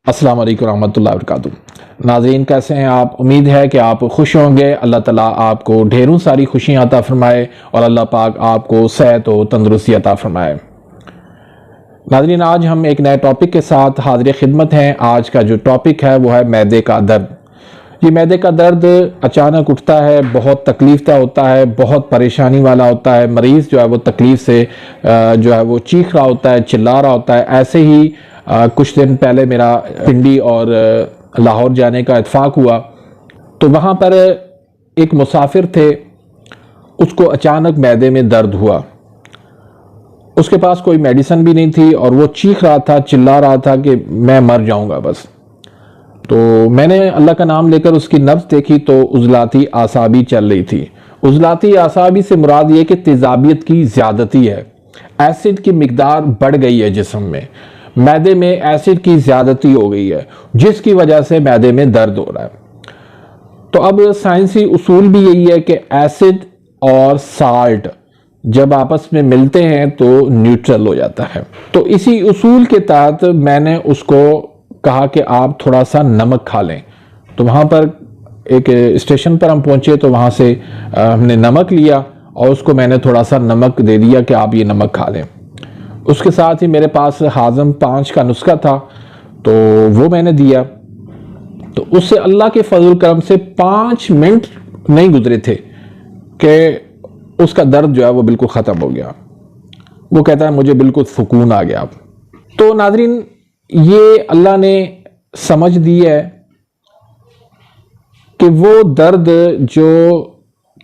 अस्सलाम वालेकुम रहमतुल्लाहि व बरकातुहू। नाज़रीन, कैसे हैं आप? उम्मीद है कि आप खुश होंगे। अल्लाह ताला आपको ढेरों सारी खुशियां अता फरमाए और अल्लाह पाक आपको सेहत और तंदुरुस्ती अता फरमाए। नाज़रीन, आज हम एक नए टॉपिक के साथ हाज़िर खिदमत हैं। आज का जो टॉपिक है वो है मैदे का दर्द। ये मैदे का दर्द अचानक उठता है, बहुत तकलीफ़ होता है, बहुत परेशानी वाला होता है। मरीज़ जो है वो तकलीफ़ से जो है वो चीख रहा होता है, चिल्ला रहा होता है। ऐसे ही कुछ दिन पहले मेरा पिंडी और लाहौर जाने का इत्फाक हुआ, तो वहाँ पर एक मुसाफिर थे, उसको अचानक मैदे में दर्द हुआ। उसके पास कोई मेडिसिन भी नहीं थी और वो चीख रहा था, चिल्ला रहा था कि मैं मर जाऊंगा बस। तो मैंने अल्लाह का नाम लेकर उसकी नब्ज़ देखी तो उज़लाती आसाबी चल रही थी। उज़लाती आसाबी से मुराद ये कि तेज़ाबियत की ज़्यादती है, एसिड की मिकदार बढ़ गई है जिस्म में, मैदे में एसिड की ज़्यादती हो गई है, जिसकी वजह से मैदे में दर्द हो रहा है। तो अब साइंसी उसूल भी यही है कि एसिड और साल्ट जब आपस में मिलते हैं तो न्यूट्रल हो जाता है। तो इसी उसूल के तहत मैंने उसको कहा कि आप थोड़ा सा नमक खा लें। तो वहाँ पर एक स्टेशन पर हम पहुँचे, तो वहाँ से हमने नमक लिया और उसको मैंने थोड़ा सा नमक दे दिया कि आप ये नमक खा लें। उसके साथ ही मेरे पास हाज़म 5 का नुस्खा था, तो वो मैंने दिया। तो उससे अल्लाह के फजल करम से 5 मिनट नहीं गुजरे थे कि उसका दर्द जो है वो बिल्कुल ख़त्म हो गया। वो कहता है मुझे बिल्कुल सुकून आ गया। तो नाज़रीन, ये अल्लाह ने समझ दी है कि वो दर्द जो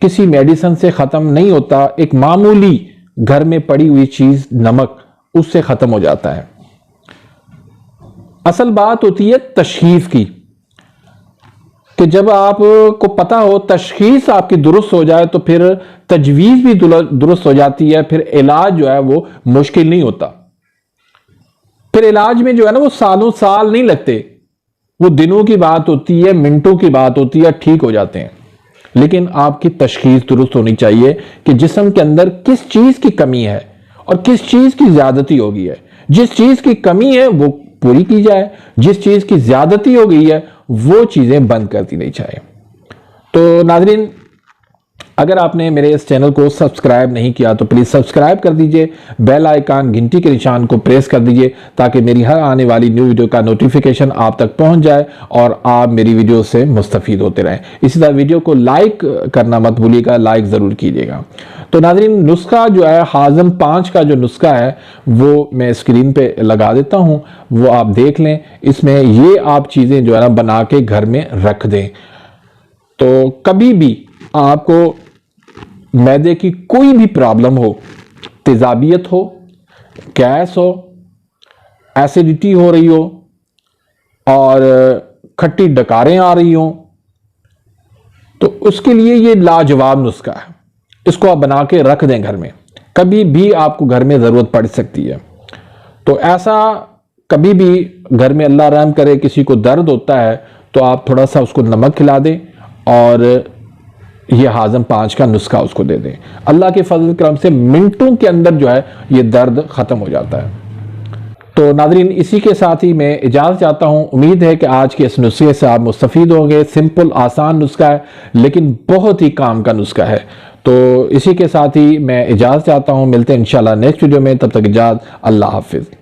किसी मेडिसिन से ख़त्म नहीं होता, एक मामूली घर में पड़ी हुई चीज़ नमक, उससे ख़त्म हो जाता है। असल बात होती है तशख़ीस की, कि जब आपको पता हो, तशख़ीस आपकी दुरुस्त हो जाए तो फिर तजवीज़ भी दुरुस्त हो जाती है। फिर इलाज जो है वो मुश्किल नहीं होता। फिर इलाज में जो है ना वो सालों साल नहीं लगते, वो दिनों की बात होती है, मिनटों की बात होती है, ठीक हो जाते हैं। लेकिन आपकी तशख़ीस दुरुस्त होनी चाहिए कि जिस्म के अंदर किस चीज़ की कमी है और किस चीज़ की ज़्यादती हो गई है। जिस चीज़ की कमी है वो पूरी की जाए, जिस चीज़ की ज़्यादती हो गई है वो चीज़ें बंद कर दी नहीं चाहिए। तो नाज़रीन, अगर आपने मेरे इस चैनल को सब्सक्राइब नहीं किया तो प्लीज़ सब्सक्राइब कर दीजिए, बेल आइकन घंटी के निशान को प्रेस कर दीजिए ताकि मेरी हर आने वाली न्यू वीडियो का नोटिफिकेशन आप तक पहुंच जाए और आप मेरी वीडियो से मुस्तफ़ीद होते रहें। इसी तरह वीडियो को लाइक करना मत भूलिएगा, लाइक ज़रूर कीजिएगा। तो नाज़रीन, नुस्खा जो है हाज़म 5 का जो नुस्खा है वो मैं स्क्रीन पे लगा देता हूँ, वो आप देख लें। इसमें ये आप चीज़ें जो है ना बना के घर में रख दें। तो कभी भी आपको मैदे की कोई भी प्रॉब्लम हो, तेज़ाबियत हो, गैस हो, एसिडिटी हो रही हो और खट्टी डकारें आ रही हो, तो उसके लिए ये लाजवाब नुस्खा है। इसको आप बना के रख दें घर में, कभी भी आपको घर में ज़रूरत पड़ सकती है। तो ऐसा कभी भी घर में अल्लाह रहम करे किसी को दर्द होता है तो आप थोड़ा सा उसको नमक खिला दें और ये हाज़म 5 का नुस्खा उसको दे दें। अल्लाह के फजल करम से मिनटों के अंदर जो है ये दर्द ख़त्म हो जाता है। तो नाज़रीन, इसी के साथ ही मैं इजाज़त चाहता हूँ। उम्मीद है कि आज के इस नुस्खे से आप मुस्तफ़ीद होंगे। सिंपल आसान नुस्खा है लेकिन बहुत ही काम का नुस्खा है। तो इसी के साथ ही मैं इजाज़त चाहता हूँ। मिलते हैं इंशाल्लाह नेक्स्ट वीडियो में, तब तक इजाज़त, अल्लाह हाफिज़।